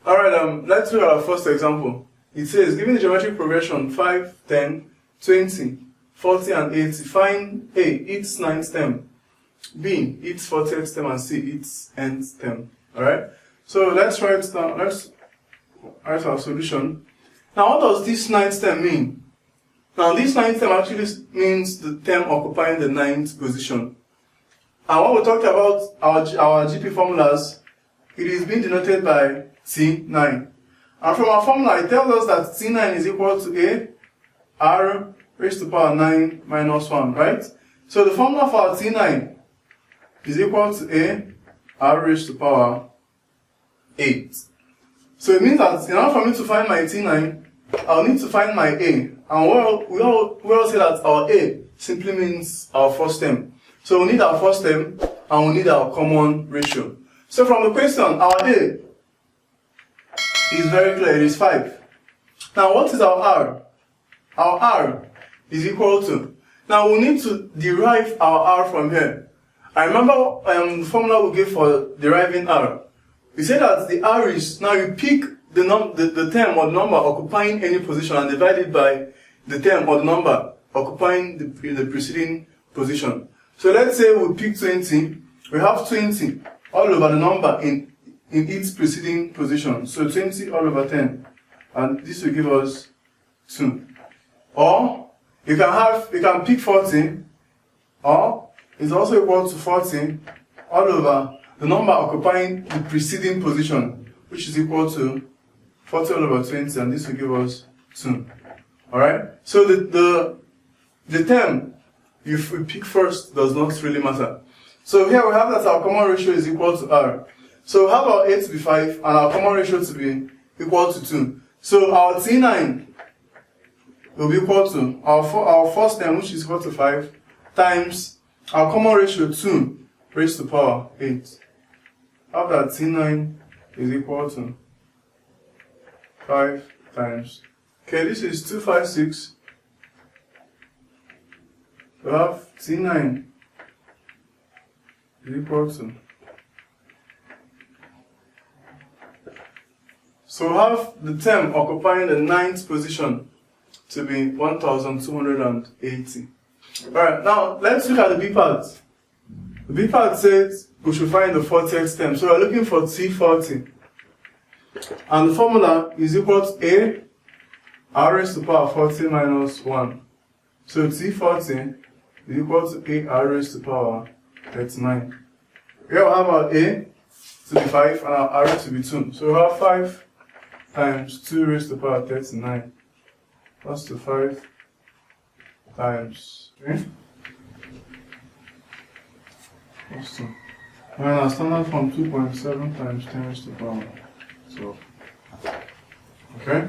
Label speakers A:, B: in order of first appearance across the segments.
A: Alright, let's look at our first example. It says, given the geometric progression 5, 10, 20, 40, and 80, find A, its ninth term, B, its 40th term, and C, its nth term. Alright? So let's write down, let's write our solution. Now, what does this ninth term mean? Now, this ninth term actually means the term occupying the ninth position. And when we talked about our GP formulas, it is being denoted by T9. And from our formula, it tells us that T9 is equal to A R raised to the power 9 minus 1, right? So the formula for our T9 is equal to A R raised to the power 8. So it means that in order for me to find my T9, I'll need to find my A. And we all say that our A simply means our first term. So we need our first term and we need our common ratio. So from the question, our A is very clear, it is 5. Now what is our R? Our R is equal to, now we need to derive our R from here. I remember the formula we gave for deriving R. We said that the R is, now you pick the term or the number occupying any position and divide it by the term or the number occupying the preceding position. So let's say we pick 20, we have 20 all over the number in its preceding position. So 20 all over 10, and this will give us 2. Or you can pick 40, or it's also equal to 40 all over the number occupying the preceding position, which is equal to 40 all over 20, and this will give us 2. Alright? So the term, if we pick first, does not really matter. So here we have that our common ratio is equal to R. So we have our A to be 5 and our common ratio to be equal to 2. So our T9 will be equal to our first term, which is equal to 5, times our common ratio 2 raised to the power 8. Have that T9 is equal to 5 times. Okay, this is 256. We have T9 is equal to. So we have the term occupying the ninth position to be 1280. Alright, now let's look at the B part. The B part says we should find the 40th term. So we're looking for T40. And the formula is equal to A R raised to the power 40 minus 1. So T40 is equal to A R raised to the power 39. Here we have our A to be 5 and our R to be 2. So we have 5 times 2 raised to the power 39. Plus to 5 times 3. Plus 2. And our standard form 2.7 times 10 raised to the power 12. Okay?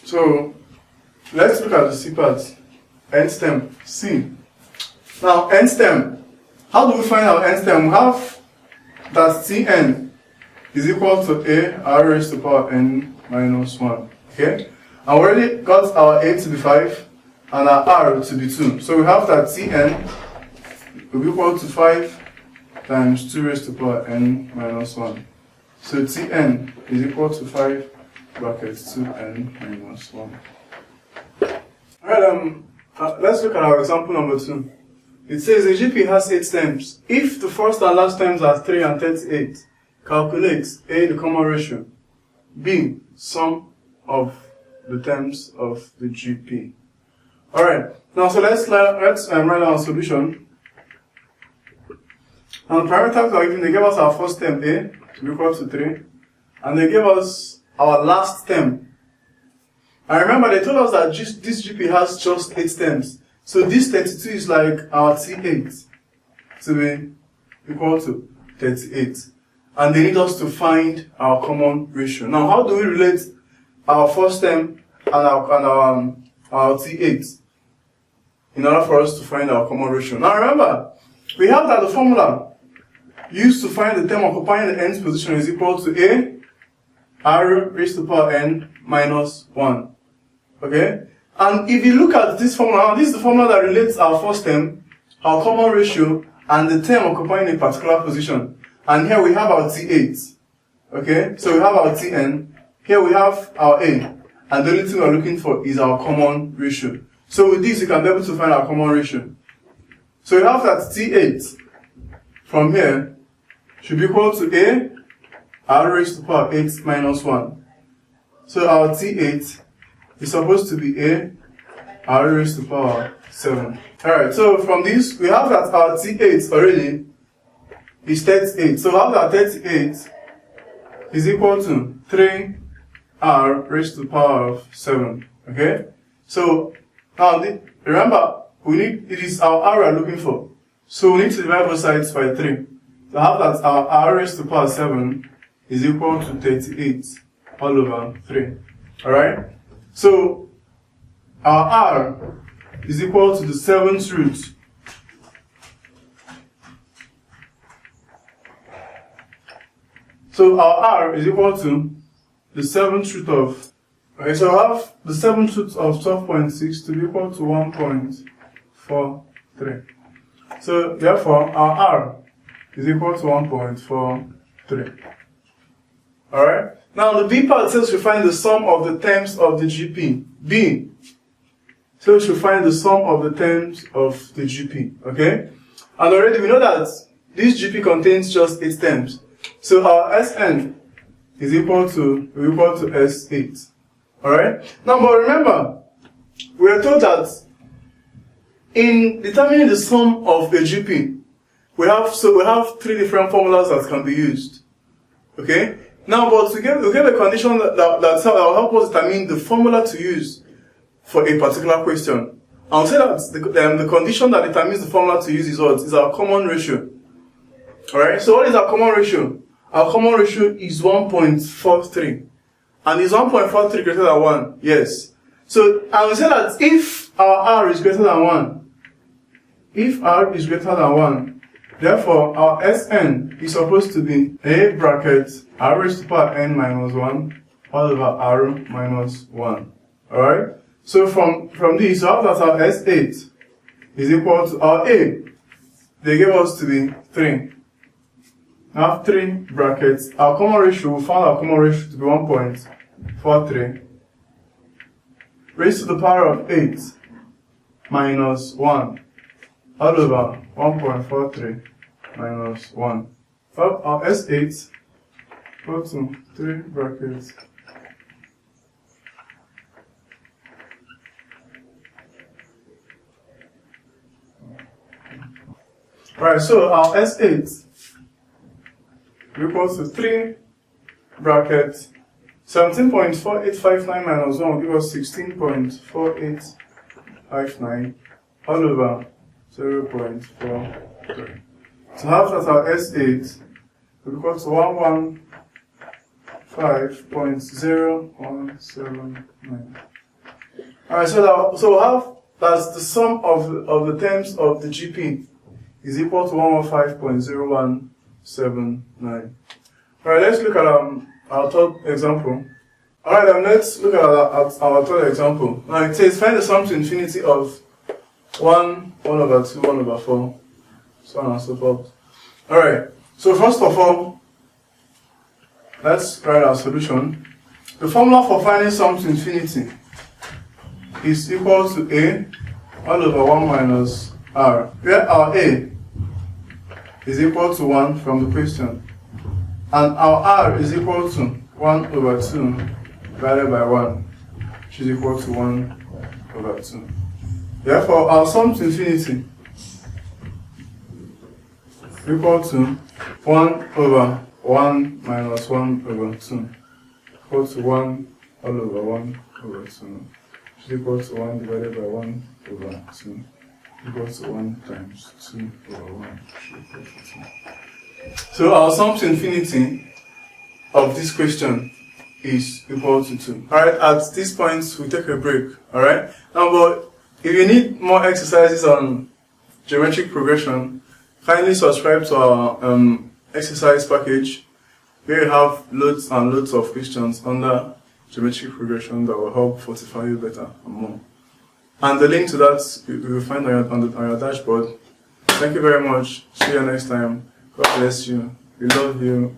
A: So let's look at the C part. Nth term, C. Now, nth term. How do we find our nth term? We have that Tn is equal to A R raised to the power n minus 1. Okay? I already got our A to be 5 and our R to be 2. So we have that Tn will be equal to 5 times 2 raised to the power n minus 1. So Tn is equal to 5 brackets 2n minus 1. Alright, let's look at our example number 2. It says a GP has 8 terms. If the first and last terms are 3 and 38, calculate A, the common ratio, B, sum of the terms of the GP. Alright, now so let's write down our solution. And the parameters are given. They gave us our first term A to be equal to 3, and they gave us our last term. And remember, they told us that this GP has just 8 terms. So this 32 is like our T8 to be equal to 38. And they need us to find our common ratio. Now, how do we relate our first term and our T8 in order for us to find our common ratio? Now remember, we have that the formula used to find the term occupying the nth position is equal to A R raised to the power n minus 1. Okay? And if you look at this formula, this is the formula that relates our first term, our common ratio, and the term occupying a particular position. And here we have our T8. Okay, so we have our Tn. Here we have our A. And the only thing we're looking for is our common ratio. So with this, you can be able to find our common ratio. So we have that T8 from here should be equal to A r raised to the power 8 minus 1. So our T8 is supposed to be A r raised to the power 7. Alright, so from this, we have that our T8 already is 38. So we have that 38 is equal to 3r raised to the power of 7. Okay? So now remember, it is our r we are looking for. So we need to divide both sides by 3. So I have that our r raised to the power 7 is equal to 38 all over 3. Alright? So our r is equal to the 7th root So our r is equal to the 7th root of, okay, so I have the 7th root of 12.6 to be equal to 1.43. So therefore our r is equal to 1.43. Alright? Now the B part says we find the sum of the terms of the GP. B says we find the sum of the terms of the GP. Okay? And already we know that this GP contains just 8 terms. So our Sn is equal to S8. Alright? Now but remember, we are told that in determining the sum of a GP, we have 3 different formulas that can be used. Okay? Now but we get a condition that will help us determine the formula to use for a particular question. I'll say that the condition that determines the formula to use is what? Is our common ratio. Alright? So what is our common ratio? Our common ratio is 1.43. And is 1.43 greater than 1? Yes. So I will say that if our r is greater than 1, therefore our Sn is supposed to be a bracket r raised to the power n minus 1 all over r minus 1. Alright? So from this, we have that our S8 is equal to our A. They gave us to be 3. Now 3 brackets. Our common ratio, we found our common ratio to be 1.43 raised to the power of 8 minus 1 all over 1.43 minus 1. Well, our S8 go to 3 brackets. Right, so our S8 equals to 3 brackets 17.4859 minus 1 will give us 16.4859 all over 0.43. So have that our S8 will equal to 115.0179. Alright, so we have that the sum of the terms of the GP is equal to 115.0179. Alright, let's look at our third example. Alright, let's look at our third example. Now it says find the sum to infinity of 1 over 2, 1 over 4, so on and so forth. Alright, so first of all, let's write our solution. The formula for finding sum to infinity is equal to A 1 over 1 minus R, where our A is equal to 1 from the question, and our R is equal to 1 over 2 divided by 1, which is equal to 1 over 2. Therefore, our sum to infinity equal to 1 over 1 minus 1 over 2, equal to 1 all over 1 over 2, which is equal to 1 divided by 1 over 2, equal to 1 times 2 over 1, which is equal to 2. So our sum to infinity of this question is equal to 2. Alright, at this point we take a break. Alright? Now, but if you need more exercises on geometric progression, kindly subscribe to our exercise package, where you have loads and loads of questions under geometric progression that will help fortify you better and more. And the link to that you will find on your dashboard. Thank you very much. See you next time. God bless you. We love you.